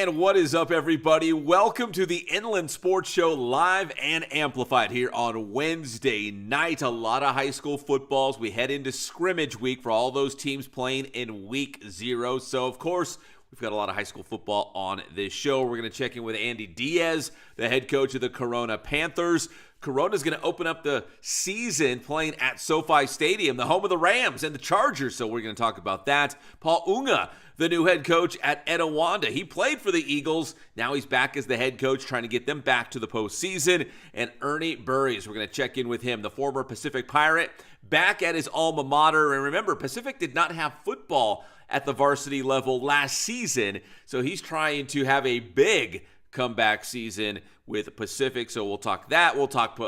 And what is up, everybody? Welcome to the Inland Sports Show, live and amplified here on Wednesday night. A lot of high school footballs. We head into scrimmage week for all those teams playing in week 0. So, of course, we've got a lot of high school football on this show. We're going to check in with Andy Diaz, the head coach of the Corona Panthers. Corona's going to open up the season playing at SoFi Stadium, the home of the Rams and the Chargers, so we're going to talk about that. Paul Unga, the new head coach at Etiwanda. He played for the Eagles. Now he's back as the head coach, trying to get them back to the postseason. And Ernie Burries, we're going to check in with him, the former Pacific Pirate, back at his alma mater. And remember, Pacific did not have football at the varsity level last season, so he's trying to have a big comeback season with Pacific. So we'll talk that. We'll talk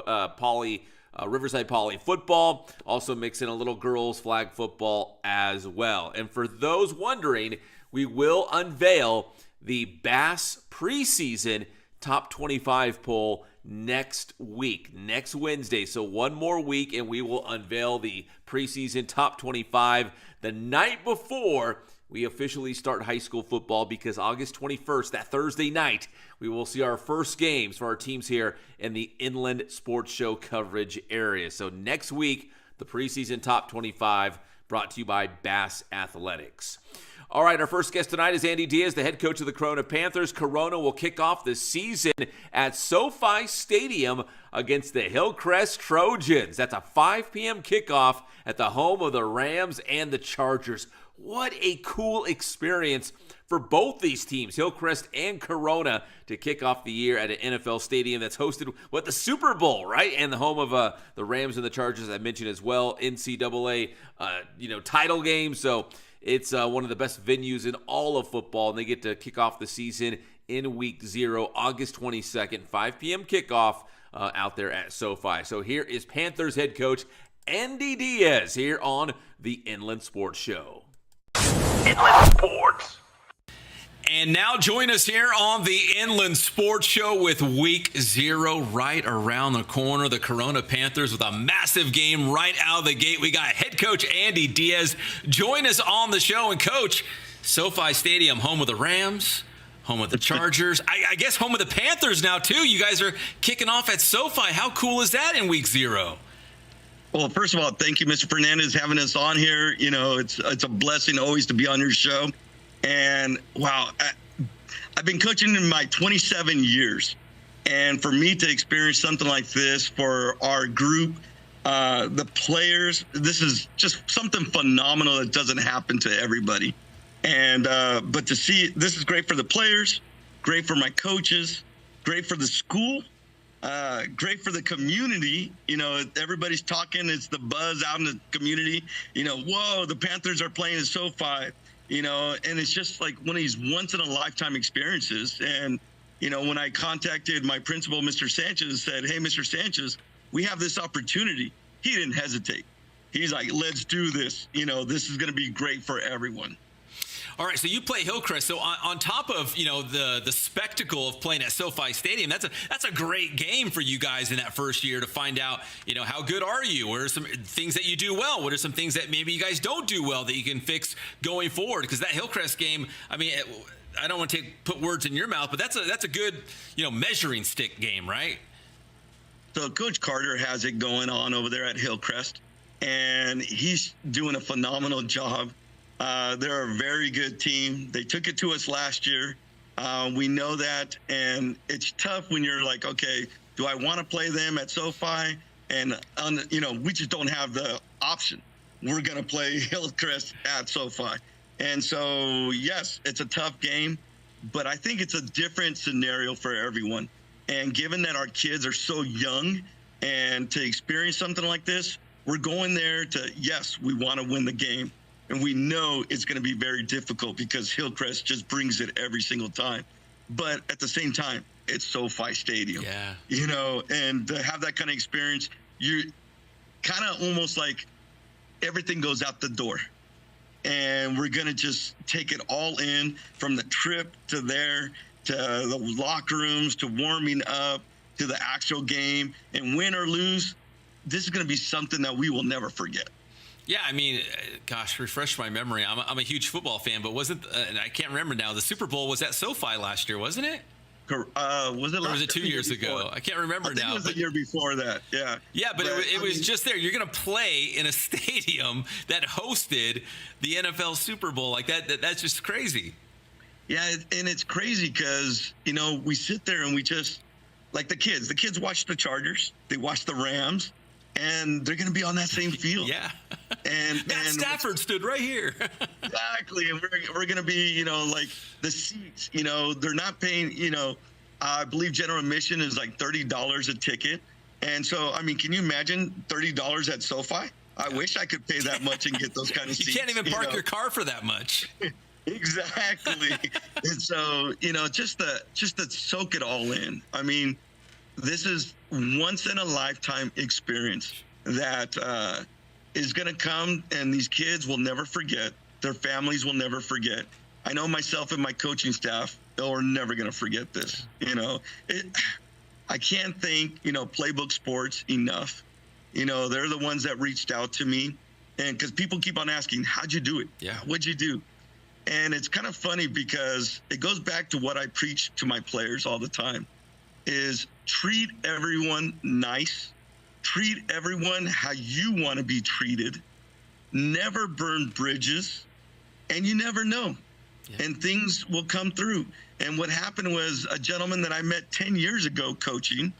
Riverside Poly football, also mix in a little girls flag football as well. And for those wondering, we will unveil the Bass preseason top 25 poll next week, next Wednesday. So one more week and we will unveil the preseason top 25 the night before we officially start high school football, because August 21st, that Thursday night, we will see our first games for our teams here in the Inland Sports Show coverage area. So next week, the preseason top 25 brought to you by Bass Athletics. All right, our first guest tonight is Andy Diaz, the head coach of the Corona Panthers. Corona will kick off the season at SoFi Stadium against the Hillcrest Trojans. That's a 5 p.m. kickoff at the home of the Rams and the Chargers. What a cool experience for both these teams, Hillcrest and Corona, to kick off the year at an NFL stadium that's hosted the Super Bowl, right? And the home of the Rams and the Chargers, I mentioned as well, NCAA title game. So it's one of the best venues in all of football, and they get to kick off the season in week 0, August 22nd, 5 p.m. kickoff out there at SoFi. So here is Panthers head coach Andy Diaz here on the Inland Sports Show. Inland Sports. And now join us here on the Inland Sports Show with week 0 right around the corner. The Corona Panthers with a massive game right out of the gate. We got head coach Andy Diaz. Join us on the show. And coach, SoFi Stadium, home of the Rams, home of the Chargers, I guess home of the Panthers now too. You guys are kicking off at SoFi. How cool is that in week 0? Well, first of all, thank you, Mr. Fernandez, having us on here. You know, it's a blessing always to be on your show. And wow, I've been coaching in my 27 years. And for me to experience something like this for our group, the players, this is just something phenomenal that doesn't happen to everybody. And but to see, this is great for the players, great for my coaches, great for the school. Great for the community. You know, everybody's talking. It's the buzz out in the community. You know, whoa, the Panthers are playing at SoFi. You know, and it's just like one of these once-in-a-lifetime experiences. And, you know, when I contacted my principal, Mr. Sanchez, said, hey, Mr. Sanchez, we have this opportunity. He didn't hesitate. He's like, let's do this. You know, this is going to be great for everyone. All right, so you play Hillcrest. So on top of, you know, the spectacle of playing at SoFi Stadium, that's a great game for you guys in that first year to find out, you know, how good are you? What are some things that you do well? What are some things that maybe you guys don't do well that you can fix going forward? Because that Hillcrest game, I mean, I don't want to put words in your mouth, but that's a good, you know, measuring stick game, right? So Coach Carter has it going on over there at Hillcrest, and he's doing a phenomenal job. They're a very good team. They took it to us last year. We know that, and it's tough when you're like, okay, do I want to play them at SoFi? And, you know, we just don't have the option. We're going to play Hillcrest at SoFi. And so, yes, it's a tough game, but I think it's a different scenario for everyone. And given that our kids are so young and to experience something like this, we're going there to, yes, we want to win the game. And we know it's going to be very difficult because Hillcrest just brings it every single time. But at the same time, it's SoFi Stadium. Yeah. You know, and to have that kind of experience, you're kind of almost like everything goes out the door. And we're going to just take it all in, from the trip to there, to the locker rooms, to warming up, to the actual game. And win or lose, this is going to be something that we will never forget. Yeah, I mean, gosh, refresh my memory. I'm a huge football fan, but wasn't and I can't remember now. The Super Bowl was at SoFi last year, wasn't it? Was it? Or was it 2 years ago? I can't remember now. It was the year before that. Yeah. Yeah, but it was just there. You're going to play in a stadium that hosted the NFL Super Bowl like that. That's just crazy. Yeah, and it's crazy because we sit there and we just like the kids. The kids watch the Chargers. They watch the Rams. And they're going to be on that same field. Yeah. And Stafford stood right here. Exactly. And we're going to be, like the seats, they're not paying, I believe general admission is like $30 a ticket. And so, I mean, can you imagine $30 at SoFi? I wish I could pay that much and get those kind of seats. You can't even park your car for that much. Exactly. And so, just to soak it all in. I mean, this is once in a lifetime experience that is going to come, and these kids will never forget. Their families will never forget. I know myself and my coaching staff are never going to forget this. I can't thank, Playbook Sports enough. They're the ones that reached out to me, and because people keep on asking, how'd you do it? Yeah. What'd you do? And it's kind of funny because it goes back to what I preach to my players all the time. Is treat everyone nice, treat everyone how you want to be treated, never burn bridges, and you never know. Yeah. And things will come through. And what happened was a gentleman that I met 10 years ago coaching,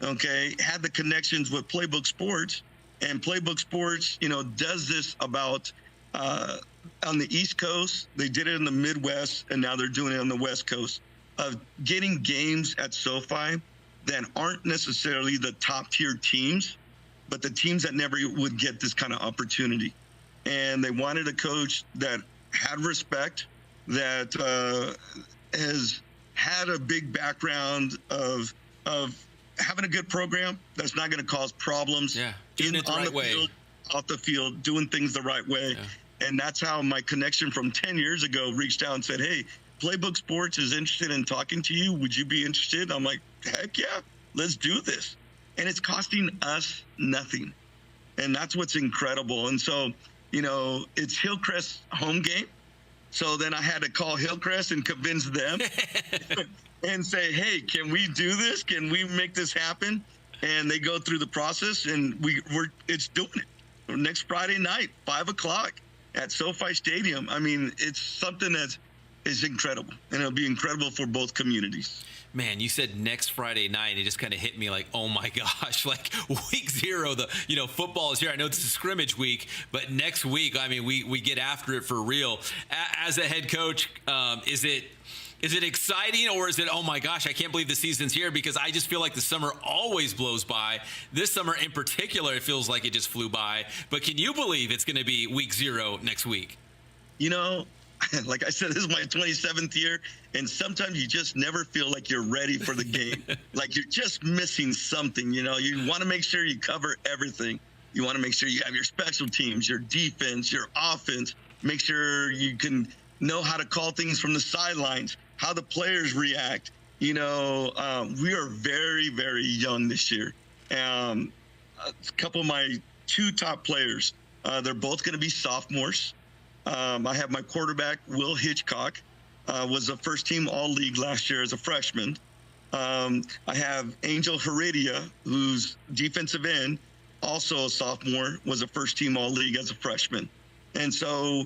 had the connections with Playbook Sports, and Playbook Sports, does this about on the East Coast. They did it in the Midwest, and now they're doing it on the West Coast. Of getting games at SoFi that aren't necessarily the top tier teams, but the teams that never would get this kind of opportunity. And they wanted a coach that had respect, that has had a big background of having a good program that's not going to cause problems. Yeah, doing it the right way. Field, off the field, doing things the right way. Yeah. And that's how my connection from 10 years ago reached out and said, hey, Playbook Sports is interested in talking to you. Would you be interested? I'm like, heck yeah, let's do this. And it's costing us nothing. And that's what's incredible. And so, it's Hillcrest's home game. So then I had to call Hillcrest and convince them and say, hey, can we do this? Can we make this happen? And they go through the process, and it's doing it. Next Friday night, 5:00 at SoFi Stadium. I mean, it's something that is incredible, and it'll be incredible for both communities. Man, you said next Friday night. It just kind of hit me like, oh my gosh, like week 0, football is here. I know this is scrimmage week, but next week, I mean, we get after it for real. As a head coach, is it exciting, or is it, oh my gosh, I can't believe the season's here? Because I just feel like the summer always blows by. This summer in particular, it feels like it just flew by. But can you believe it's going to be week 0 next week? Like I said, this is my 27th year, and sometimes you just never feel like you're ready for the game. Like you're just missing something, You want to make sure you cover everything. You want to make sure you have your special teams, your defense, your offense. Make sure you can know how to call things from the sidelines, how the players react. We are very, very young this year. A couple of my 2 top players, they're both going to be sophomores. I have my quarterback, Will Hitchcock, was a first-team All-League last year as a freshman. I have Angel Heredia, who's defensive end, also a sophomore, was a first-team All-League as a freshman. And so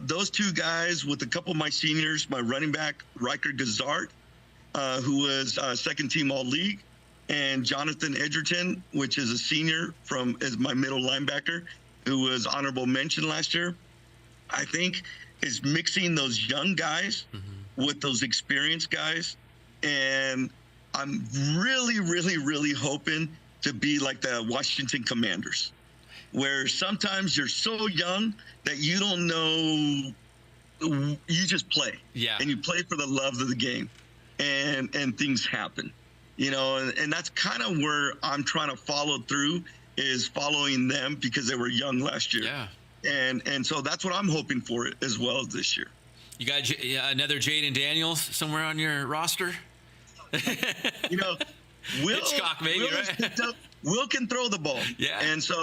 those 2 guys with a couple of my seniors, my running back, Riker Gazard, who was second-team All-League, and Jonathan Edgerton, which is a senior as my middle linebacker, who was honorable mention last year. I think is mixing those young guys with those experienced guys. And I'm really, really, really hoping to be like the Washington Commanders, where sometimes you're so young that you don't know, you just play. Yeah. And you play for the love of the game, and things happen, and that's kind of where I'm trying to follow through, is following them because they were young last year. Yeah. And so that's what I'm hoping for as well this year. You got another Jaden Daniels somewhere on your roster? Will Hitchcock, maybe, Will right? Will can throw the ball. Yeah. And so,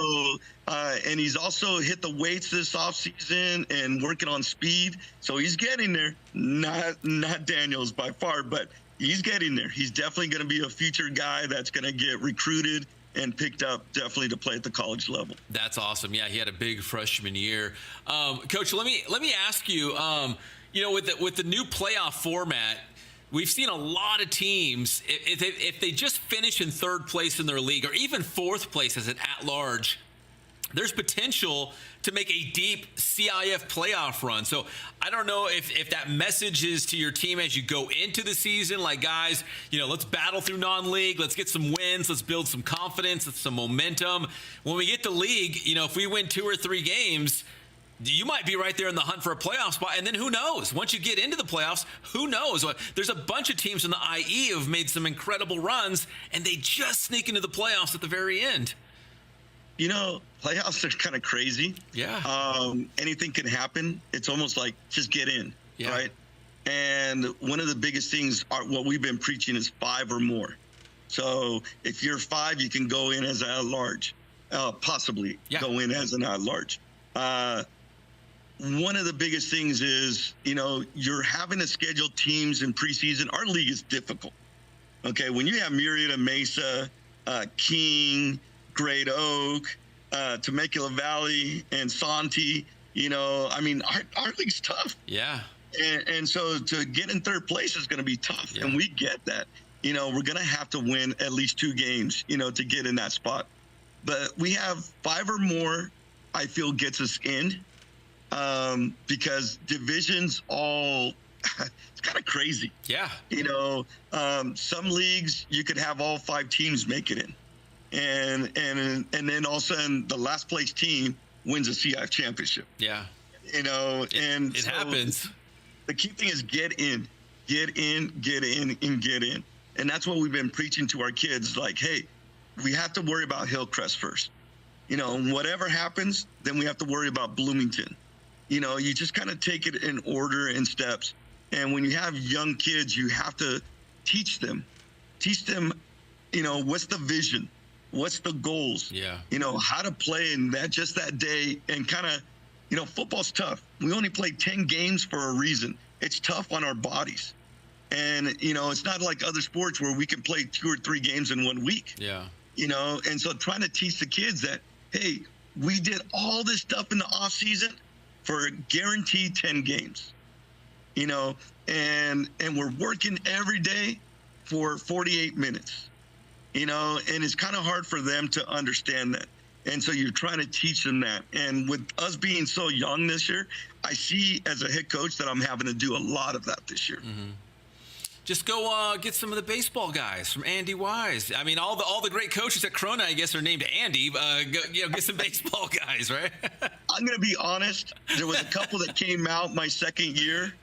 and he's also hit the weights this offseason and working on speed. So he's getting there. Not Daniels by far, but he's getting there. He's definitely going to be a future guy that's going to get recruited and picked up definitely to play at the college level. That's awesome. Yeah, he had a big freshman year. Coach, let me ask you, with the new playoff format, we've seen a lot of teams, if they just finish in third place in their league or even fourth place as an at-large, there's potential to make a deep CIF playoff run. So I don't know if that message is to your team as you go into the season, like, guys, let's battle through non-league. Let's get some wins. Let's build some confidence, some momentum. When we get to league, if we win 2 or 3 games, you might be right there in the hunt for a playoff spot. And then who knows? Once you get into the playoffs, who knows? There's a bunch of teams in the IE who have made some incredible runs, and they just sneak into the playoffs at the very end. Playoffs are kind of crazy. Yeah. Anything can happen. It's almost like just get in, right? And one of the biggest things what we've been preaching is 5 or more. So if you're 5, you can go in as an at-large, possibly go in as an at-large. One of the biggest things is, you're having to schedule teams in preseason. Our league is difficult. Okay, when you have Murrieta, Mesa, King, Great Oak, Temecula Valley, and Santi, our league's tough. Yeah. And so to get in third place is going to be tough. Yeah. And we get that. We're going to have to win at least 2 games, to get in that spot. But we have 5 or more, I feel, gets us in, because divisions it's kind of crazy. Yeah. Some leagues you could have all 5 teams make it in. And then all of a sudden the last place team wins a CIF championship. Yeah. And it happens. The key thing is get in. And that's what we've been preaching to our kids. Like, hey, we have to worry about Hillcrest first. Whatever happens, then we have to worry about Bloomington. You just kind of take it in order and steps. And when you have young kids, you have to teach them, what's the vision? What's the goals? Yeah. How to play in that day, and kind of, football's tough. We only play 10 games for a reason. It's tough on our bodies. And, it's not like other sports where we can play 2 or 3 games in 1 week. Yeah. And so trying to teach the kids that, hey, we did all this stuff in the off season for a guaranteed 10 games, and we're working every day for 48 minutes. And it's kind of hard for them to understand that. And so you're trying to teach them that. And with us being so young this year, I see as a head coach that I'm having to do a lot of that this year. Mm-hmm. Just go get some of the baseball guys from Andy Wise. I mean, all the great coaches at Corona, I guess, are named Andy. Get some baseball guys, right? I'm going to be honest. There was a couple that came out my second year,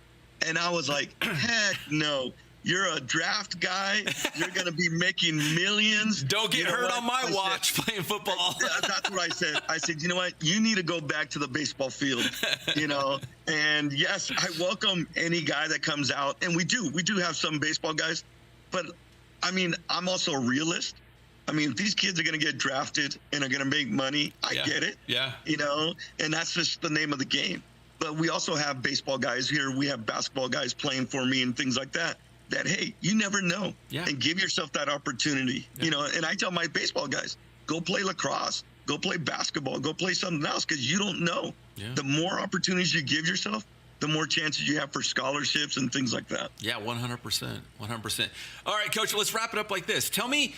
and I was like, heck no. You're a draft guy. You're going to be making millions. Don't get hurt on my watch playing football. That's what I said. I said, you know what? You need to go back to the baseball field, And yes, I welcome any guy that comes out. And we do have some baseball guys. But, I'm also a realist. If these kids are going to get drafted and are going to make money, I get it. Yeah. And that's just the name of the game. But we also have baseball guys here. We have basketball guys playing for me and things like that. That, hey, you never know. Yeah. And give yourself that opportunity. Yeah. And I tell my baseball guys, go play lacrosse, go play basketball, go play something else, because you don't know. Yeah. The more opportunities you give yourself, the more chances you have for scholarships and things like that. Yeah, 100%. All right, Coach, let's wrap it up like this. Tell me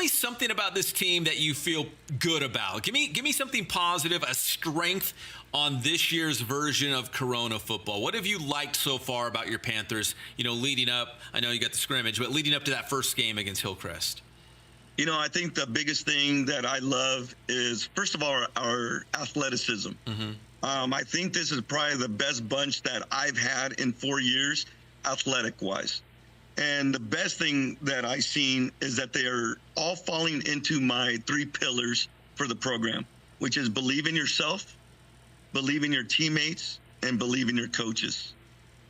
something about this team that you feel good about. Give me something positive, a strength on this year's version of Corona football. What have you liked so far about your Panthers, leading up? I know you got the scrimmage, but leading up to that first game against Hillcrest. I think the biggest thing that I love is, first of all, our athleticism. Mm-hmm. I think this is probably the best bunch that I've had in 4 years, athletic-wise. And the best thing that I've seen is that they are all falling into my 3 pillars for the program, which is believe in yourself, believe in your teammates, and believe in your coaches.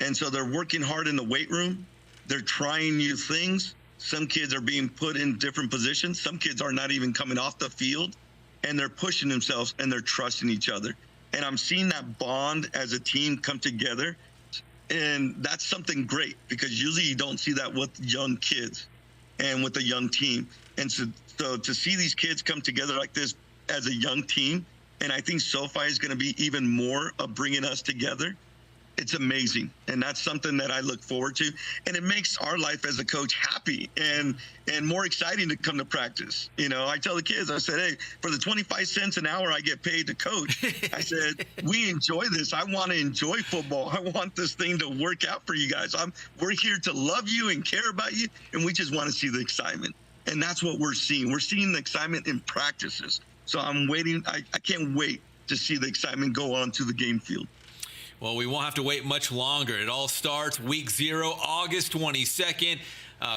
And so they're working hard in the weight room. They're trying new things. Some kids are being put in different positions. Some kids are not even coming off the field, and they're pushing themselves and they're trusting each other. And I'm seeing that bond as a team come together. And that's something great, because usually you don't see that with young kids and with a young team. And so to see these kids come together like this as a young team, and I think SoFi is going to be even more of bringing us together. It's amazing. And that's something that I look forward to. And it makes our life as a coach happy and more exciting to come to practice. You know, I tell the kids, I said, hey, for the 25 cents an hour I get paid to coach, I said, we enjoy this. I want to enjoy football. I want this thing to work out for you guys. We're here to love you and care about you. And we just want to see the excitement. And that's what we're seeing. We're seeing the excitement in practices. So I'm waiting. I can't wait to see the excitement go on to the game field. Well, we won't have to wait much longer. It all starts week 0, August 22nd.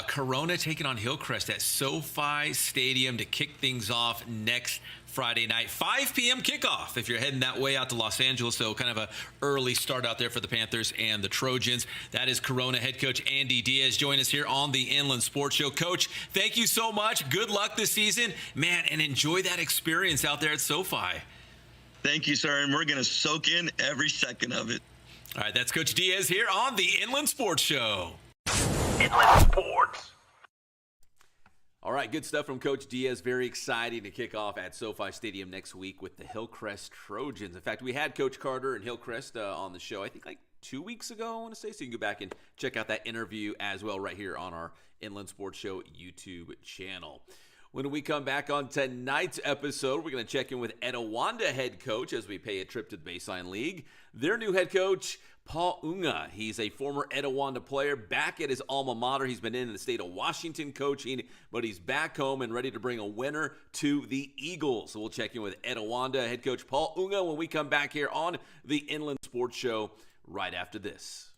Corona taking on Hillcrest at SoFi Stadium to kick things off next Friday night. 5 p.m. kickoff if you're heading that way out to Los Angeles. So kind of an early start out there for the Panthers and the Trojans. That is Corona head coach Andy Diaz. Join us here on the Inland Sports Show. Coach, thank you so much. Good luck this season. Man, and enjoy that experience out there at SoFi. Thank you, sir. And we're going to soak in every second of it. All right, that's Coach Diaz here on the Inland Sports Show. Inland Sports. All right, good stuff from Coach Diaz. Very exciting to kick off at SoFi Stadium next week with the Hillcrest Trojans. In fact, we had Coach Carter and Hillcrest on the show, I think like 2 weeks ago, I want to say. So you can go back and check out that interview as well right here on our Inland Sports Show YouTube channel. When we come back on tonight's episode, we're going to check in with Etiwanda head coach as we pay a trip to the Baseline League. Their new head coach, Paul Unga. He's a former Etiwanda player back at his alma mater. He's been in the state of Washington coaching, but he's back home and ready to bring a winner to the Eagles. So we'll check in with Etiwanda head coach Paul Unga when we come back here on the Inland Sports Show right after this.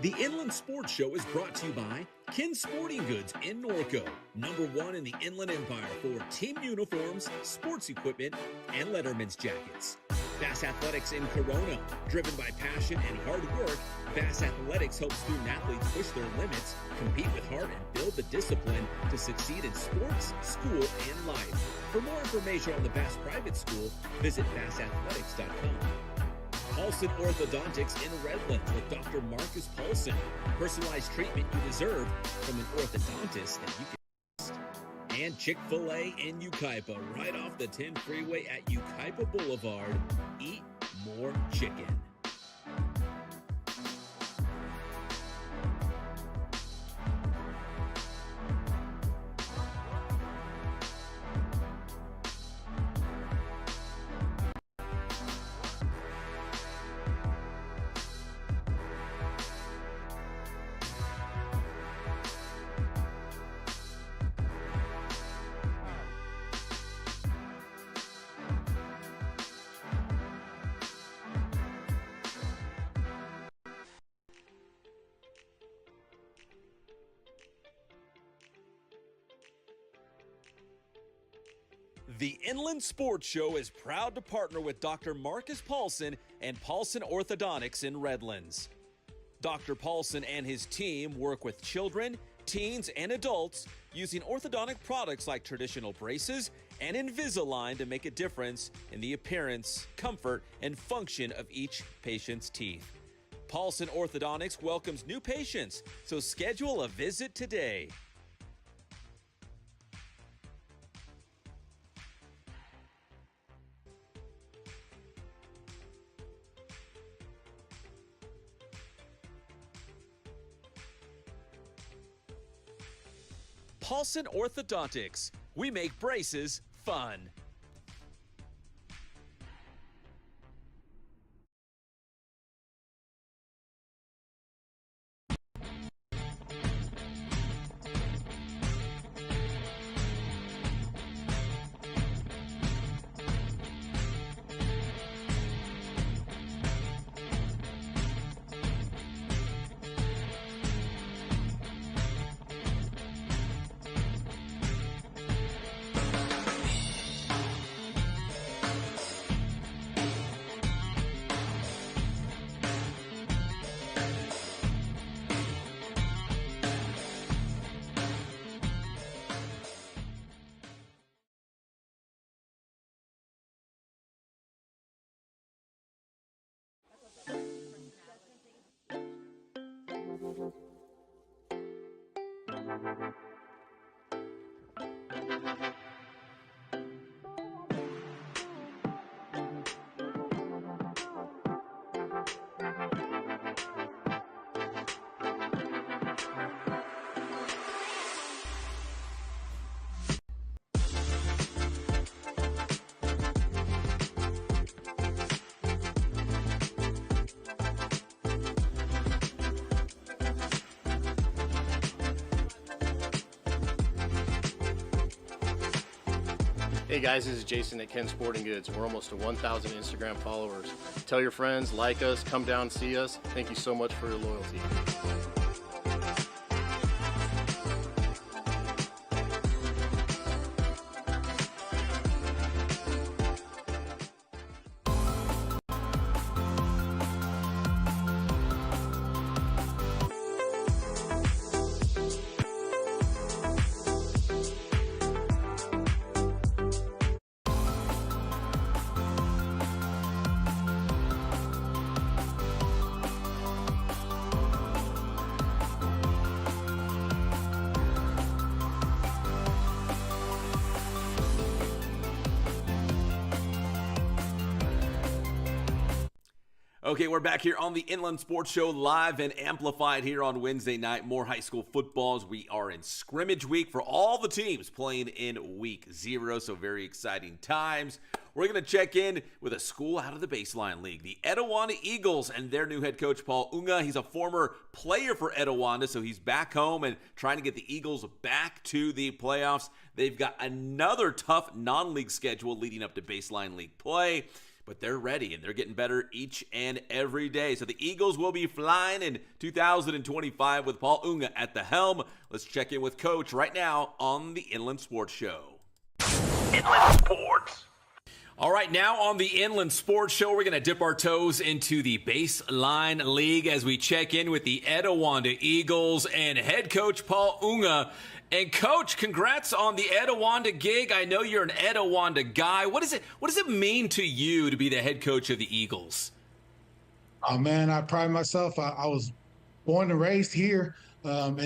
The Inland Sports Show is brought to you by Kin Sporting Goods in Norco, #1 in the Inland Empire for team uniforms, sports equipment, and Letterman's jackets. Bass Athletics in Corona, driven by passion and hard work, Bass Athletics helps student athletes push their limits, compete with heart, and build the discipline to succeed in sports, school, and life. For more information on the Bass Private School, visit bassathletics.com. Paulson Orthodontics in Redlands with Dr. Marcus Paulson. Personalized treatment you deserve from an orthodontist that you can trust. And Chick-fil-A in Yucaipa, right off the 10 freeway at Yucaipa Boulevard. Eat more chicken. The Inland Sports Show is proud to partner with Dr. Marcus Paulson and Paulson Orthodontics in Redlands. Dr. Paulson and his team work with children, teens, and adults using orthodontic products like traditional braces and Invisalign to make a difference in the appearance, comfort, and function of each patient's teeth. Paulson Orthodontics welcomes new patients, so schedule a visit today. Paulson Orthodontics. We make braces fun. Hey guys, this is Jason at Ken Sporting Goods. We're almost to 1,000 Instagram followers. Tell your friends, like us, come down, see us. Thank you so much for your loyalty. Okay, we're back here on the Inland Sports Show, live and amplified here on Wednesday night. More high school footballs. We are in scrimmage week for all the teams playing in week 0, so very exciting times. We're going to check in with a school out of the Baseline League, the Etiwanda Eagles, and their new head coach, Paul Unga. He's a former player for Etiwanda, so he's back home and trying to get the Eagles back to the playoffs. They've got another tough non-league schedule leading up to Baseline League play. But they're ready, and they're getting better each and every day. So the Eagles will be flying in 2025 with Paul Unga at the helm. Let's check in with Coach right now on the Inland Sports Show. Inland Sports. All right, now on the Inland Sports Show, we're going to dip our toes into the Baseline League as we check in with the Etiwanda Eagles and head coach Paul Unga. And Coach, congrats on the Etiwanda gig. I know you're an Etiwanda guy. What does it mean to you to be the head coach of the Eagles? Oh man, I pride myself. I was born and raised here, and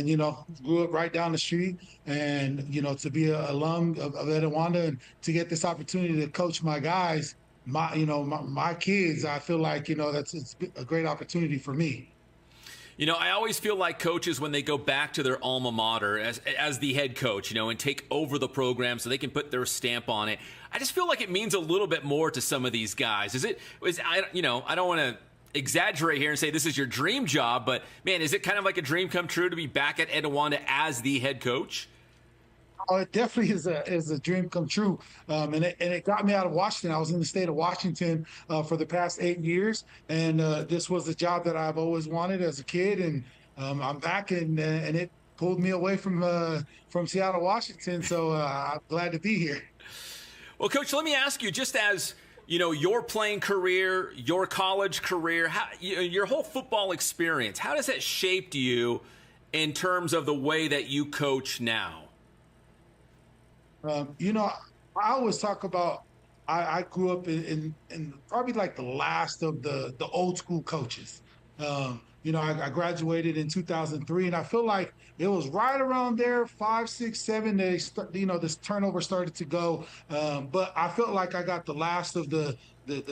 grew up right down the street. And to be an alum of Etiwanda and to get this opportunity to coach my guys, my kids, I feel like it's a great opportunity for me. I always feel like coaches, when they go back to their alma mater as the head coach, and take over the program so they can put their stamp on it, I just feel like it means a little bit more to some of these guys. I don't want to exaggerate here and say this is your dream job, but man, is it kind of like a dream come true to be back at Etiwanda as the head coach? Oh, it definitely is a dream come true, and it got me out of Washington. I was in the state of Washington for the past 8 years, and this was the job that I've always wanted as a kid. And I'm back, and it pulled me away from Seattle, Washington. So I'm glad to be here. Well, Coach, let me ask you, just as your playing career, your college career, your whole football experience, how has that shaped you in terms of the way that you coach now? I always talk about I grew up in probably like the last of the old school coaches. I graduated in 2003, and I feel like it was right around there, 5, 6, 7. This turnover started to go, but I felt like I got the last of the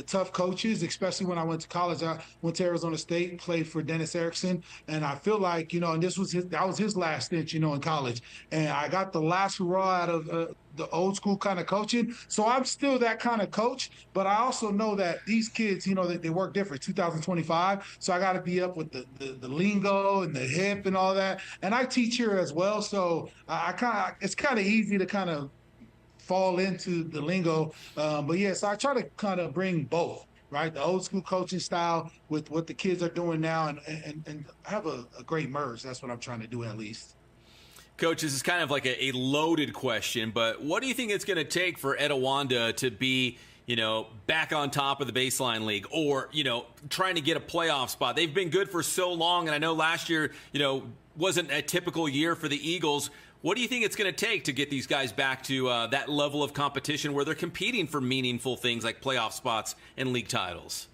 tough coaches, especially when I went to college. I went to Arizona State, played for Dennis Erickson, and I feel like and that was his last stint, in college, and I got the last hurrah out of the old school kind of coaching. So I'm still that kind of coach, but I also know that these kids, they work different. 2025, so I got to be up with the lingo and the hip and all that, and I teach here as well. So it's kind of easy to kind of fall into the lingo, but yes, I try to kind of bring both, right? The old school coaching style with what the kids are doing now, and have a great merge. That's what I'm trying to do, at least. Coach, this is kind of like a loaded question, but what do you think it's going to take for Etiwanda to be, back on top of the Baseline League, or, trying to get a playoff spot? They've been good for so long, and I know last year, wasn't a typical year for the Eagles. What do you think it's going to take to get these guys back to that level of competition where they're competing for meaningful things like playoff spots and league titles?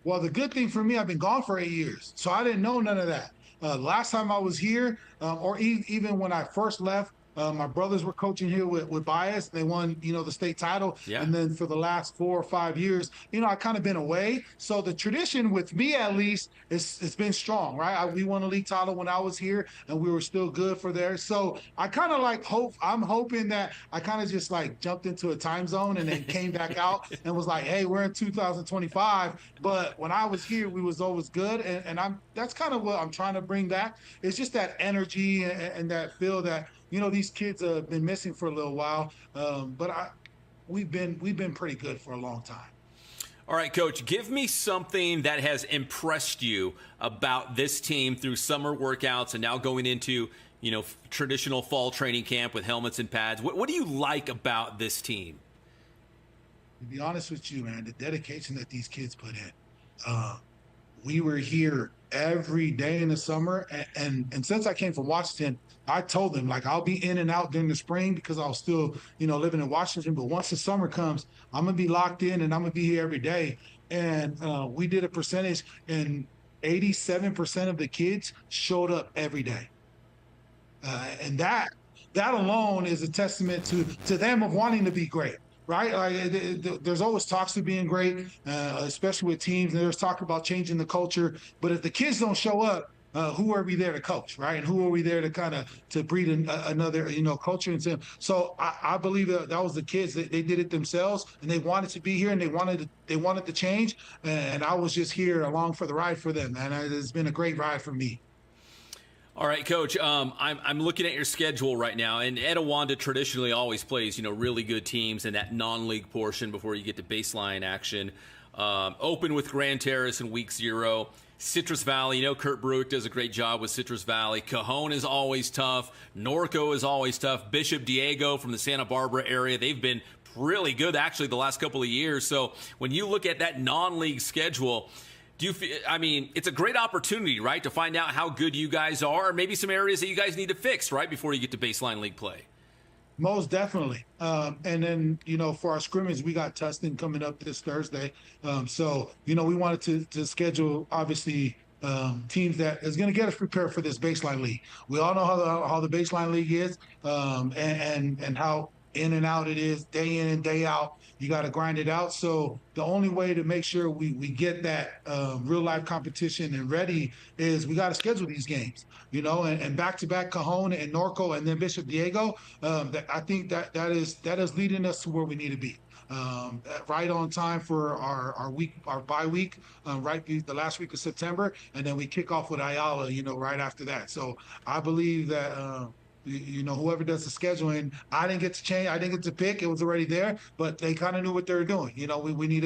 Well, the good thing for me, I've been gone for 8 years, so I didn't know none of that. Last time I was here, or even when I first left, my brothers were coaching here with Bias. They won, the state title. Yeah. And then for the last 4 or 5 years, I kind of been away. So the tradition with me, at least, it's been strong, right? We won a league title when I was here, and we were still good for there. So I kind of I'm hoping that I kind of just like jumped into a time zone and then came back out and was like, hey, we're in 2025. But when I was here, we was always good. And that's kind of what I'm trying to bring back. It's just that energy and that feel that, these kids have been missing for a little while, but we've been pretty good for a long time. All right, Coach, give me something that has impressed you about this team through summer workouts and now going into, traditional fall training camp with helmets and pads. What do you like about this team? To be honest with you, man, the dedication that these kids put in. We were here every day in the summer, and since I came from Washington, I told them, like, I'll be in and out during the spring because I'll still, living in Washington. But once the summer comes, I'm going to be locked in and I'm going to be here every day. And we did a percentage, and 87% of the kids showed up every day. And that alone is a testament to them of wanting to be great. Right? Like, there's always talks of being great, especially with teams. There's talk about changing the culture. But if the kids don't show up, who are we there to coach, right? And who are we there to kind of to breed another, culture into them? So I believe that was the kids. They did it themselves, and they wanted to be here, and they wanted to change. And I was just here along for the ride for them, and it's been a great ride for me. All right, Coach, I'm looking at your schedule right now, and Etiwanda traditionally always plays, really good teams in that non-league portion before you get to baseline action. Open with Grand Terrace in week 0. Citrus Valley, Kurt Bruick does a great job with Citrus Valley. Cajon is always tough. Norco is always tough. Bishop Diego from the Santa Barbara area, they've been really good actually the last couple of years. So when you look at that non-league schedule, do you feel, it's a great opportunity, right, to find out how good you guys are, or maybe some areas that you guys need to fix, right, before you get to baseline league play? Most definitely. And then, for our scrimmage, we got Tustin coming up this Thursday. So, we wanted to schedule, obviously, teams that is going to get us prepared for this baseline league. We all know how the baseline league is, and how in and out it is, day in and day out. You got to grind it out. So the only way to make sure we get that real life competition and ready is we got to schedule these games, and back-to-back Cajon and Norco and then Bishop Diego. I think that is leading us to where we need to be. Right on time for our bye week, right the last week of September, and then we kick off with Ayala, right after that. So I believe that whoever does the scheduling, I didn't get to change. I didn't get to pick. It was already there, but they kind of knew what they were doing. We need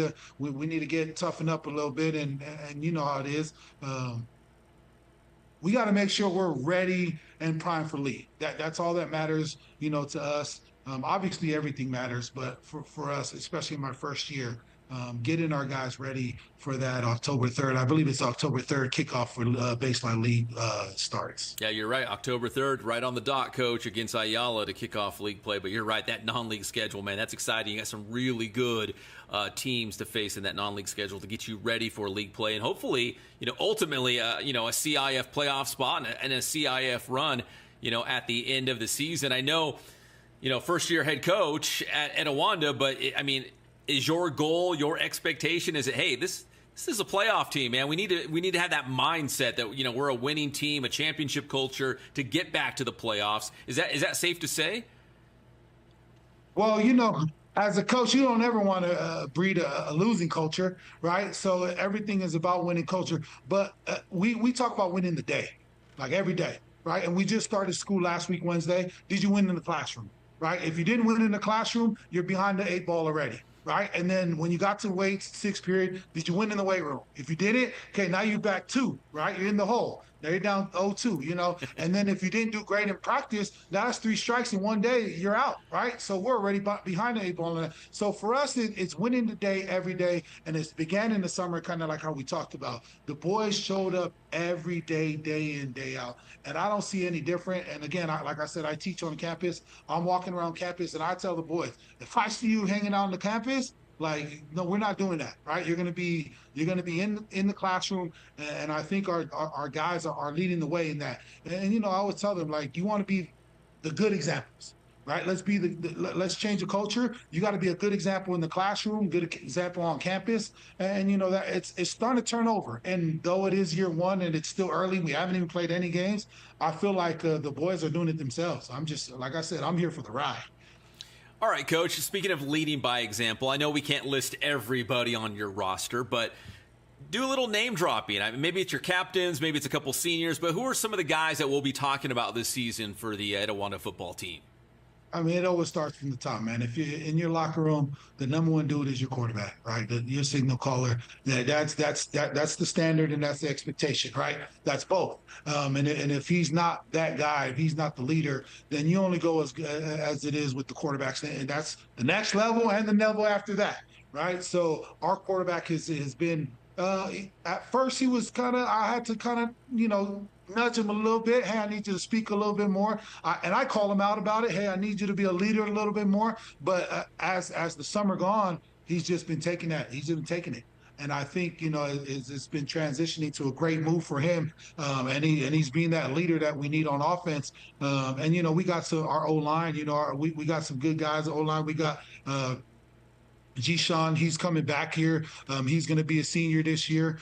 to get toughened up a little bit, and you know how it is. We got to make sure we're ready and primed for league. That's all that matters, to us. Obviously, everything matters, but for us, especially in my first year, getting our guys ready for that October 3rd. I believe it's October 3rd kickoff for baseline league starts. Yeah, you're right. October 3rd, right on the dot, Coach, against Ayala to kick off league play. But you're right, that non-league schedule, man, that's exciting. You got some really good teams to face in that non-league schedule to get you ready for league play. And hopefully, ultimately, a CIF playoff spot and a CIF run, at the end of the season. I know, first-year head coach at Etiwanda, but, is your goal, your expectation, is that, hey, this is a playoff team, man. We need to have that mindset that we're a winning team, a championship culture to get back to the playoffs. Is that safe to say? Well, as a coach, you don't ever want to breed a losing culture, right? So everything is about winning culture. But we talk about winning the day, like every day, right? And we just started school last week, Wednesday. Did you win in the classroom, right? If you didn't win in the classroom, you're behind the 8 ball already. Right. And then when you got to weights, 6th period, did you win in the weight room? If you did it, okay, now you're back 2, right? You're in the hole. Now you're down 0-2, And then if you didn't do great in practice, now that's 3 strikes in one day, you're out, right? So we're already behind the 8 ball. So for us, it's winning the day every day. And it began in the summer, kind of like how we talked about. The boys showed up every day, day in, day out. And I don't see any different. And again, like I said, I teach on campus. I'm walking around campus, and I tell the boys, if I see you hanging out on the campus, Like, no, we're not doing that, right? You're gonna be in the classroom, and I think our guys are leading the way in that. And I always tell them, like, you want to be the good examples, right? Let's change the culture. You got to be a good example in the classroom, good example on campus, and that it's starting to turn over. And though it is year one and it's still early, we haven't even played any games. I feel like the boys are doing it themselves. I'm just, like I said, I'm here for the ride. All right, Coach, speaking of leading by example, I know we can't list everybody on your roster, but do a little name dropping. I mean, maybe it's your captains, maybe it's a couple seniors, but who are some of the guys that we'll be talking about this season for the Etiwanda football team? I mean, it always starts from the top, man. If you're in your locker room, the number one dude is your quarterback, right? Your signal caller. That's the standard and that's the expectation, right? That's both. And if he's not that guy, if he's not the leader, then you only go as it is with the quarterbacks, and that's the next level and the level after that, right? So our quarterback has been. At first, he was I had to nudge him a little bit. Hey, I need you to speak a little bit more. And I call him out about it. Hey, I need you to be a leader a little bit more. But as the summer gone, he's just been taking that. He's been taking it. And I think, it's been transitioning to a great move for him. And he's being that leader that we need on offense. And, we got our O-line, we got some good guys at O-line. We got G-Sean, he's coming back here. He's going to be a senior this year.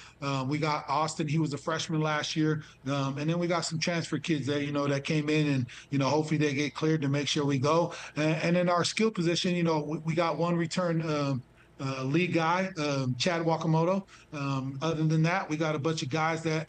We got Austin. He was a freshman last year. And then we got some transfer kids that, that came in and, hopefully they get cleared to make sure we go. And in our skill position, we got one return league guy, Chad Wakamoto. Other than that, we got a bunch of guys that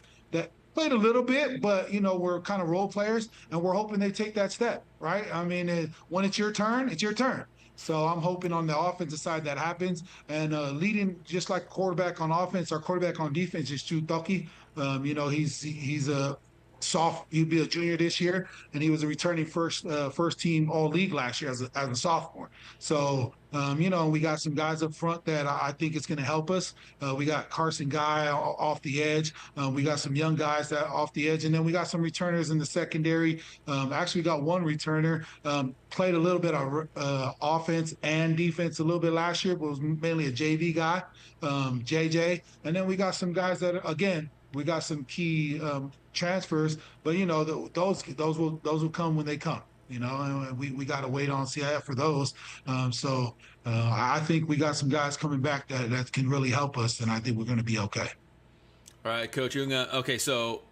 played a little bit, but, we're kind of role players, and we're hoping they take that step, right? I mean, when it's your turn, it's your turn. So I'm hoping on the offensive side that happens. And leading just like quarterback on offense, our quarterback on defense is Chu Toki. He's a he'll be a junior this year, and he was a returning first team all league last year as a sophomore. So we got some guys up front that I think it's going to help us. We got Carson Guy off the edge. We got some young guys that off the edge, and then we got some returners in the secondary. Actually, we got one returner played a little bit of offense and defense a little bit last year, but was mainly a JV guy, JJ. And then we got some guys that again. We got some key transfers, but those will come when they come. And we got to wait on CIF for those. So I think we got some guys coming back that can really help us, and I think we're going to be okay. All right, Coach Unga. Okay, so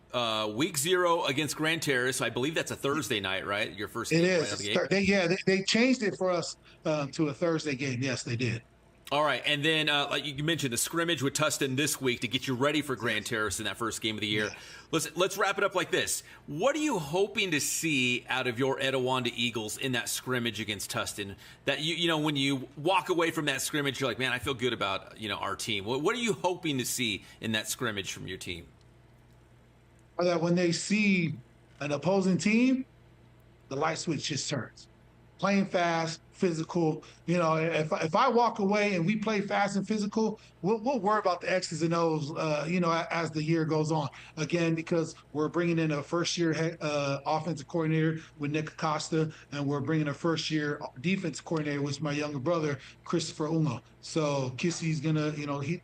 week 0 against Grand Terrace. I believe that's a Thursday night, right? Your first game. It is. They changed it for us to a Thursday game. Yes, they did. All right, and then like you mentioned, the scrimmage with Tustin this week to get you ready for Grand Terrace in that first game of the year. Yeah. Let's wrap it up like this. What are you hoping to see out of your Etiwanda Eagles in that scrimmage against Tustin? That when you walk away from that scrimmage, you're like, man, I feel good about our team. What are you hoping to see in that scrimmage from your team? That when they see an opposing team, the light switch just turns. Playing fast, physical. If I walk away and we play fast and physical, we'll worry about the X's and O's, as the year goes on. Again, because we're bringing in a first-year offensive coordinator with Nick Acosta, and we're bringing a first-year defensive coordinator with my younger brother, Christopher Unga. So Kissy's gonna,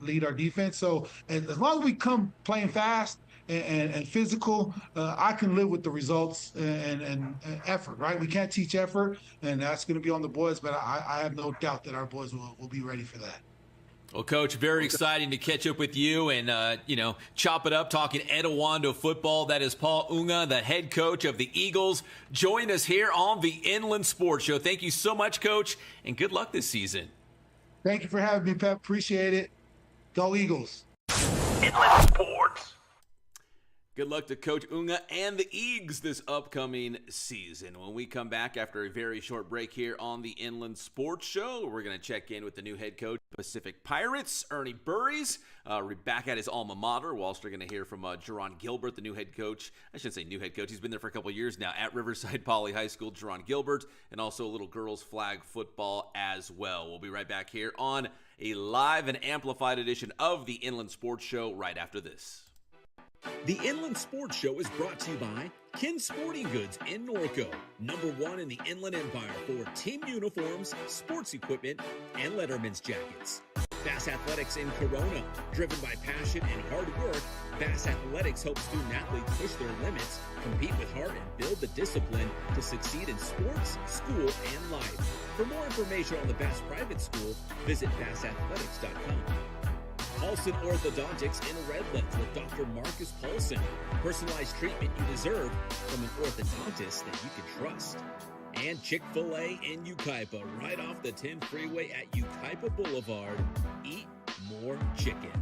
lead our defense. So as long as we come playing fast and physical, I can live with the results and effort, right? We can't teach effort, and that's going to be on the boys, but I have no doubt that our boys will be ready for that. Well, Coach, very exciting to catch up with you and, chop it up, talking Etiwanda football. That is Paul Unga, the head coach of the Eagles. Join us here on the Inland Sports Show. Thank you so much, Coach, and good luck this season. Thank you for having me, Pep. Appreciate it. Go Eagles. Inland Sports. Good luck to Coach Unga and the Eags this upcoming season. When we come back after a very short break here on the Inland Sports Show, we're going to check in with the new head coach of Pacific Pirates, Ernie Burries, back at his alma mater. We're also going to hear from Jerron Gilbert, the new head coach. I shouldn't say new head coach. He's been there for a couple of years now at Riverside Poly High School, Jerron Gilbert, and also a little girls flag football as well. We'll be right back here on a live and amplified edition of the Inland Sports Show right after this. The Inland Sports Show is brought to you by Kin Sporting Goods in Norco, #1 in the Inland Empire for team uniforms, sports equipment, and letterman's jackets. Bass Athletics in Corona, driven by passion and hard work, Bass Athletics helps student athletes push their limits, compete with heart, and build the discipline to succeed in sports, school, and life. For more information on the Bass Private School, visit bassathletics.com. Paulson Orthodontics in Redlands with Dr. Marcus Paulson. Personalized treatment you deserve from an orthodontist that you can trust. And Chick-fil-A in Yucaipa, right off the 10 freeway at Yucaipa Boulevard. Eat more chicken.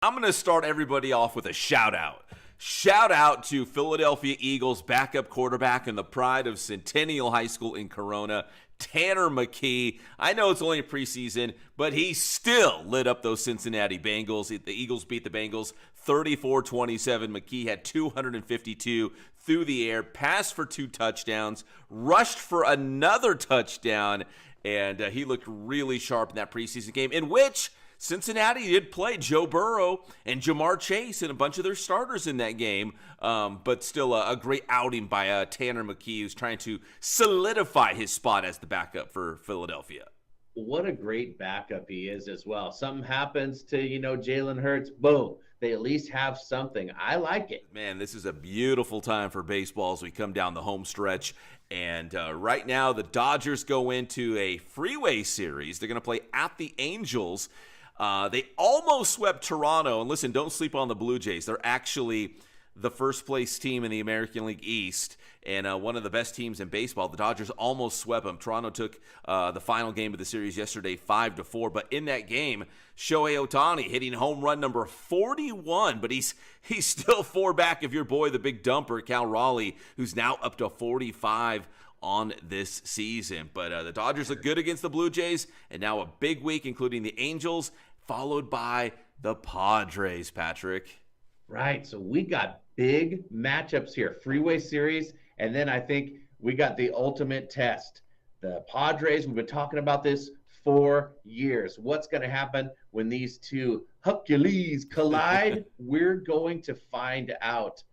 I'm going to start everybody off with a shout out. Shout out to Philadelphia Eagles backup quarterback and the pride of Centennial High School in Corona, Tanner McKee. I know it's only a preseason, but he still lit up those Cincinnati Bengals. The Eagles beat the Bengals 34-27. McKee had 252 through the air, passed for 2 touchdowns, rushed for another touchdown, and he looked really sharp in that preseason game, in which Cincinnati did play Joe Burrow and Jamar Chase and a bunch of their starters in that game, but still a great outing by Tanner McKee, who's trying to solidify his spot as the backup for Philadelphia. What a great backup he is as well. Something happens to, Jalen Hurts, boom. They at least have something. I like it. Man, this is a beautiful time for baseball as we come down the home stretch. And right now, the Dodgers go into a freeway series. They're going to play at the Angels. They almost swept Toronto. And listen, don't sleep on the Blue Jays. They're actually the first place team in the American League East and one of the best teams in baseball. The Dodgers almost swept them. Toronto took the final game of the series yesterday 5-4. But in that game, Shohei Ohtani hitting home run number 41. But he's still 4 back of your boy, the big dumper, Cal Raleigh, who's now up to 45 on this season. But the Dodgers look good against the Blue Jays. And now a big week, including the Angels, followed by the Padres, Patrick. Right. So we got big matchups here. Freeway series. And then I think we got the ultimate test. The Padres, we've been talking about this for years. What's going to happen when these two Hercules collide? We're going to find out.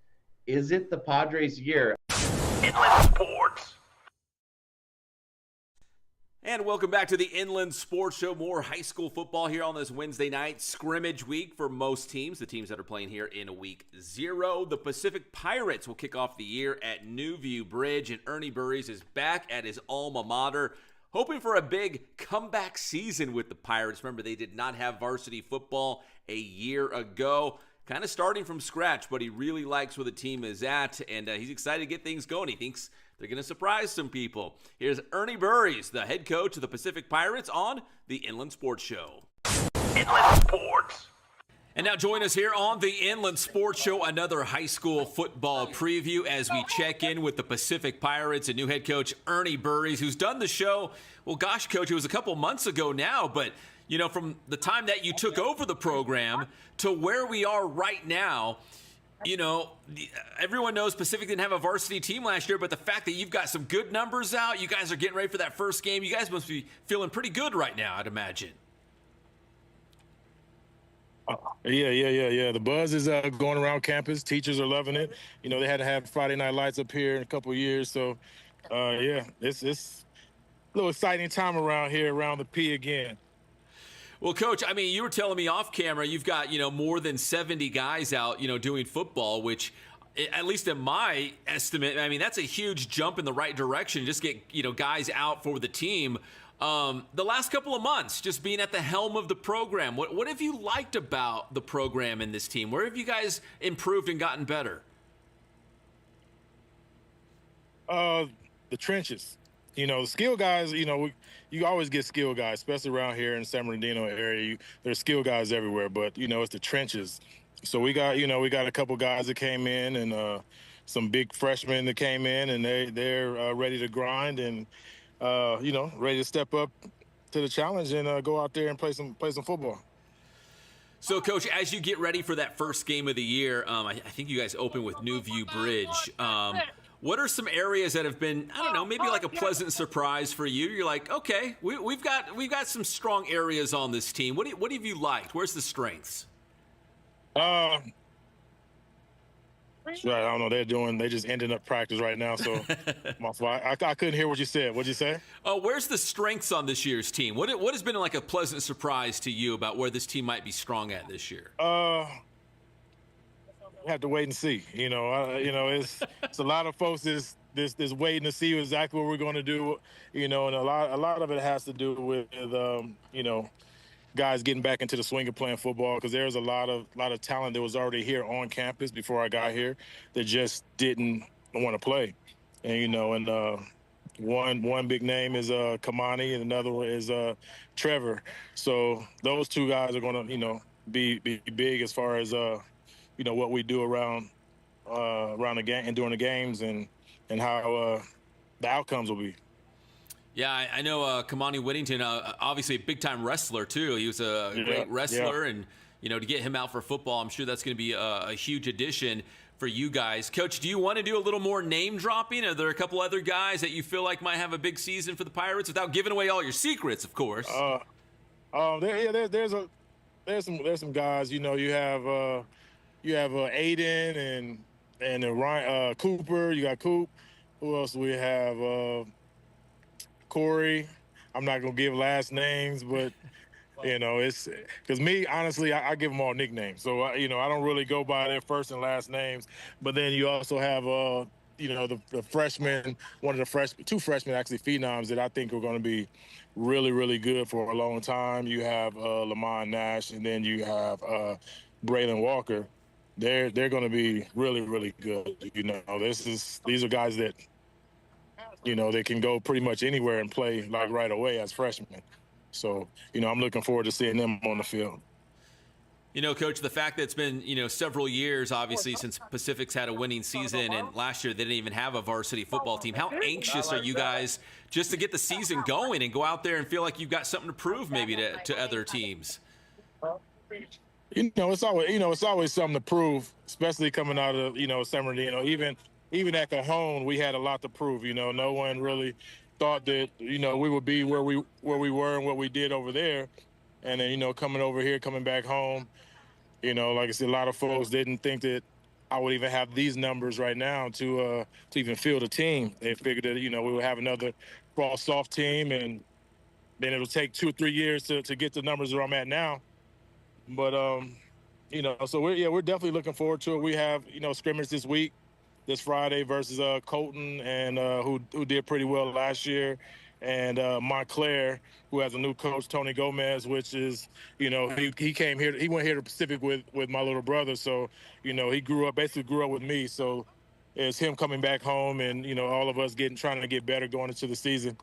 Is it the Padres' year? Inland Sports. And welcome back to the Inland Sports Show. More high school football here on this Wednesday night scrimmage week for most teams, the teams that are playing here in week 0. The Pacific Pirates will kick off the year at New View Bridge, and Ernie Burries is back at his alma mater, hoping for a big comeback season with the Pirates. Remember, they did not have varsity football a year ago. Kind of starting from scratch, but he really likes where the team is at, and he's excited to get things going. He thinks they're going to surprise some people. Here's Ernie Burries, the head coach of the Pacific Pirates, on the Inland Sports Show. Inland Sports. And now join us here on the Inland Sports Show, another high school football preview as we check in with the Pacific Pirates and new head coach Ernie Burries, who's done the show. Well, gosh, Coach, it was a couple months ago now, but from the time that you took over the program to where we are right now, everyone knows Pacific didn't have a varsity team last year, but the fact that you've got some good numbers out, you guys are getting ready for that first game, you guys must be feeling pretty good right now, I'd imagine. Yeah. The buzz is going around campus. Teachers are loving it. They hadn't had Friday Night Lights up here in a couple of years, so it's a little exciting time around here, around the P again. Well, Coach, you were telling me off camera you've got, more than 70 guys out, doing football, which, at least in my estimate, that's a huge jump in the right direction. Just get, guys out for the team. The last couple of months, just being at the helm of the program, what have you liked about the program and this team? Where have you guys improved and gotten better? The trenches. The skill guys, you always get skill guys, especially around here in San Bernardino area. There's skill guys everywhere, but, it's the trenches. So we got a couple guys that came in and some big freshmen that came in, and they're ready to grind and, ready to step up to the challenge and go out there and play some football. So, Coach, as you get ready for that first game of the year, I think you guys open with New View Bridge. What are some areas that have been, maybe like a pleasant surprise for you? You're like, okay, we've got some strong areas on this team. What have you liked? Where's the strengths? I don't know. They just ending up practice right now, so I couldn't hear what you said. What'd you say? Where's the strengths on this year's team? What has been like a pleasant surprise to you about where this team might be strong at this year? Have to wait and see. It's a lot of folks is waiting to see exactly what we're going to do. And a lot of it has to do with guys getting back into the swing of playing football, because there's a lot of talent that was already here on campus before I got here that just didn't want to play. And one big name is Kamani, and another one is Trevor. So those two guys are going to be big as far as what we do around the game and during the games and how the outcomes will be. Yeah, I know Kamani Whittington, obviously a big-time wrestler, too. He was a great wrestler, and, to get him out for football, I'm sure that's going to be a huge addition for you guys. Coach, do you want to do a little more name-dropping? Are there a couple other guys that you feel like might have a big season for the Pirates without giving away all your secrets, of course? there's some guys. You know, you have Aiden and Ryan Cooper. You got Coop. Who else do we have? Corey. I'm not gonna give last names, but you know, it's because me, honestly, I give them all nicknames. So you know, I don't really go by their first and last names. But then you also have you know, the freshman, two freshmen actually phenoms that I think are going to be really, really good for a long time. You have Lamont Nash, and then you have Braylon Walker. They're going to be really, really good. You know, these are guys that, you know, they can go pretty much anywhere and play like right away as freshmen. So, you know, I'm looking forward to seeing them on the field. You know, Coach, the fact that it's been, you know, several years, obviously, since Pacific's had a winning season, and last year they didn't even have a varsity football team. How anxious are you guys just to get the season going and go out there and feel like you've got something to prove maybe to other teams? You know, it's always something to prove, especially coming out of, you know, San Bernardino. Even at Cajon, we had a lot to prove. You know, no one really thought that, you know, we would be where we were and what we did over there. And then, you know, coming over here, coming back home, you know, like I said, a lot of folks didn't think that I would even have these numbers right now to even field a team. They figured that, you know, we would have another fall soft team, and then it'll take 2 or 3 years to get the numbers where I'm at now. But, you know, so we're definitely looking forward to it. We have, you know, scrimmage this Friday versus Colton, and who did pretty well last year. And Montclair, who has a new coach, Tony Gomez, which is, you know, he came here, he went here to Pacific with my little brother. So, you know, he basically grew up with me. So it's him coming back home, and, you know, all of us trying to get better going into the season.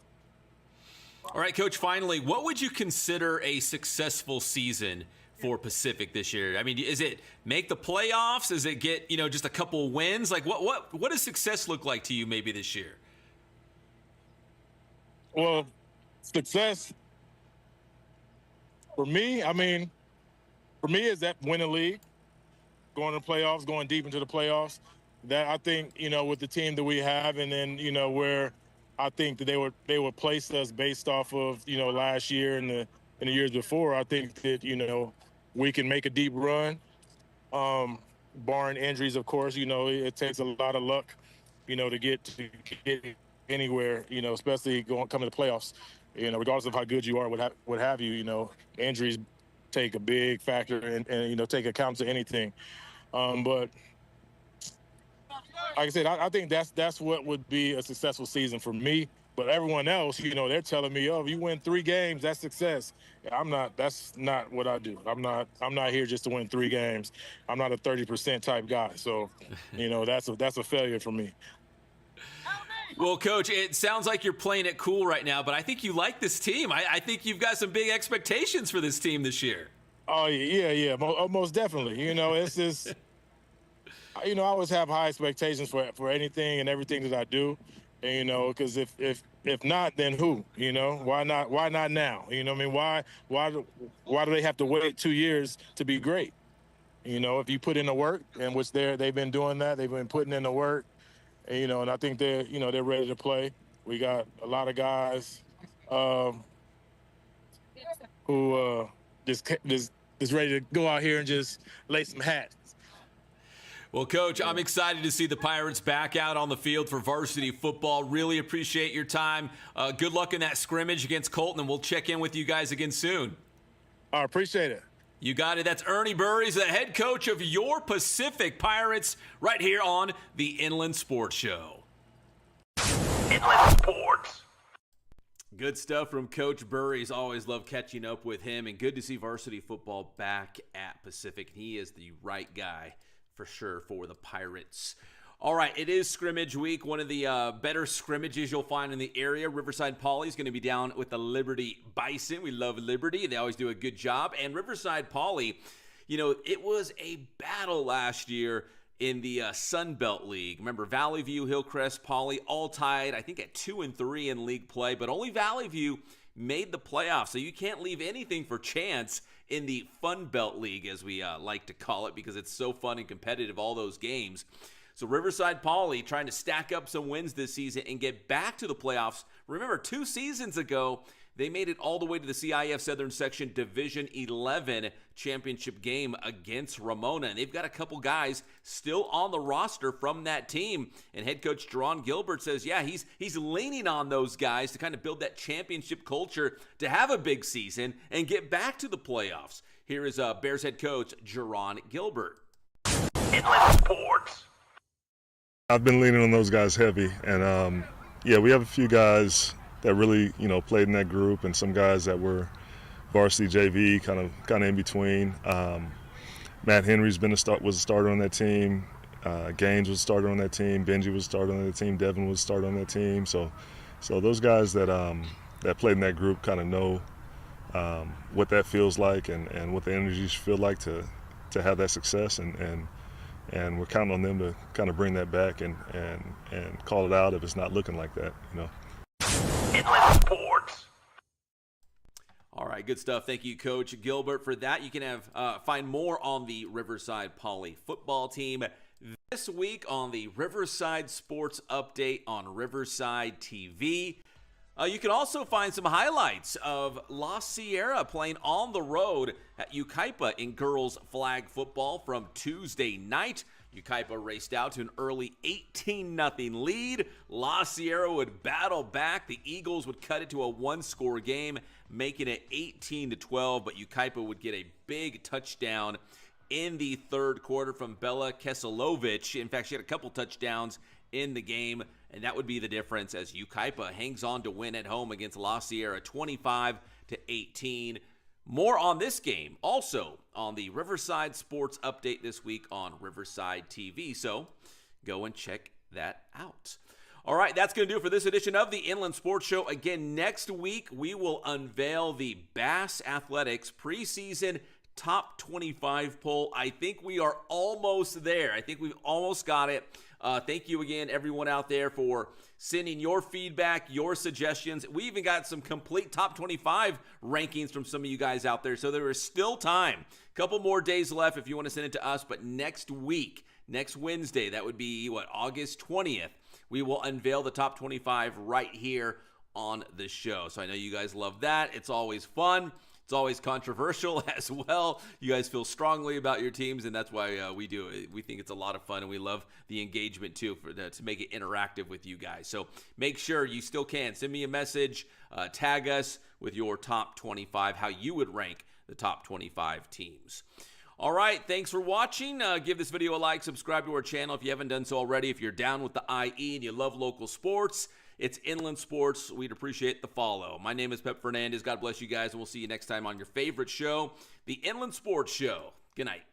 All right, Coach, finally, what would you consider a successful season for Pacific this year? I mean, is it make the playoffs? Is it get, you know, just a couple wins? Like what does success look like to you maybe this year? Well, success for me, is that win a league, going to the playoffs, going deep into the playoffs. That I think, you know, with the team that we have, and then, you know, where I think that they would place us based off of, you know, last year and the years before. I think that, you know, we can make a deep run, barring injuries, of course. You know, it takes a lot of luck, you know, to get anywhere, you know, especially coming to the playoffs. You know, regardless of how good you are, what have you, you know, injuries take a big factor and you know, take account to anything. But like I said, I think that's what would be a successful season for me. But everyone else, you know, they're telling me, oh, if you win 3 games, that's success. That's not what I do. I'm not here just to win 3 games. I'm not a 30% type guy. So, you know, that's a failure for me. Well, Coach, it sounds like you're playing it cool right now, but I think you like this team. I think you've got some big expectations for this team this year. Oh, yeah, most definitely. You know, it's just, you know, I always have high expectations for anything and everything that I do. And, you know, because if not, then who? You know, why not now? You know what I mean? Why do they have to wait 2 years to be great? You know, if you put in the work, and which they've been doing that, they've been putting in the work. And, you know, and I think they're ready to play. We got a lot of guys who just ready to go out here and just lay some hats. Well, Coach, I'm excited to see the Pirates back out on the field for varsity football. Really appreciate your time. Good luck in that scrimmage against Colton, and we'll check in with you guys again soon. I appreciate it. You got it. That's Ernie Burries, the head coach of your Pacific Pirates, right here on the Inland Sports Show. Inland Sports. Good stuff from Coach Burries. Always love catching up with him, and good to see varsity football back at Pacific. He is the right guy for sure for the Pirates. All right, it is scrimmage week. One of the better scrimmages you'll find in the area. Riverside Poly is going to be down with the Liberty Bison. We love Liberty. They always do a good job. And Riverside Poly, you know, it was a battle last year in the Sun Belt League. Remember, Valley View, Hillcrest, Poly, all tied, I think, at 2-3 in league play. But only Valley View made the playoffs. So you can't leave anything for chance in the Fun Belt League, as we like to call it, because it's so fun and competitive, all those games. So Riverside Poly trying to stack up some wins this season and get back to the playoffs. Remember, 2 seasons ago, they made it all the way to the CIF Southern Section Division 11 championship game against Ramona. And they've got a couple guys still on the roster from that team. And head coach Jerron Gilbert says, yeah, he's leaning on those guys to kind of build that championship culture to have a big season and get back to the playoffs. Here is Bears head coach Jerron Gilbert. Inland Sports. I've been leaning on those guys heavy. And, we have a few guys that really, played in that group, and some guys that were varsity JV, kind of in between. Matt Henry's was a starter on that team. Gaines was a starter on that team. Benji was a starter on that team. Devin was a starter on that team. So those guys that played in that group kind of know what that feels like and what the energies feel like to have that success, and we're counting on them to kind of bring that back and call it out if it's not looking like that, Inland Sports. All right, good stuff. Thank you, Coach Gilbert, for that. You can find more on the Riverside Poly football team this week on the Riverside Sports Update on Riverside TV. You can also find some highlights of La Sierra playing on the road at Yucaipa in girls flag football from Tuesday night. Yucaipa raced out to an early 18-0 lead. La Sierra would battle back. The Eagles would cut it to a 1-score game, making it 18-12, but Yucaipa would get a big touchdown in the third quarter from Bella Keselovich. In fact, she had a couple touchdowns in the game, and that would be the difference as Yucaipa hangs on to win at home against La Sierra 25-18. More on this game also on the Riverside Sports Update this week on Riverside TV, so go and check that out. All right, that's going to do it for this edition of the Inland Sports Show. Again, next week we will unveil the Bass Athletics preseason top 25 poll. I think we are almost there. I think we've almost got it. Thank you again, everyone out there, for sending your feedback, your suggestions. We even got some complete top 25 rankings from some of you guys out there, so there is still time. A couple more days left if you want to send it to us, but next week, next Wednesday, that would be, August 20th, we will unveil the top 25 right here on the show. So I know you guys love that. It's always fun. It's always controversial as well. You guys feel strongly about your teams, and that's why we do it. We think it's a lot of fun, and we love the engagement, too, to make it interactive with you guys. So make sure you still can. Send me a message. Tag us with your top 25, how you would rank the top 25 teams. All right, thanks for watching. Give this video a like. Subscribe to our channel if you haven't done so already. If you're down with the IE and you love local sports, it's Inland Sports. We'd appreciate the follow. My name is Pep Fernandez. God bless you guys, and we'll see you next time on your favorite show, the Inland Sports Show. Good night.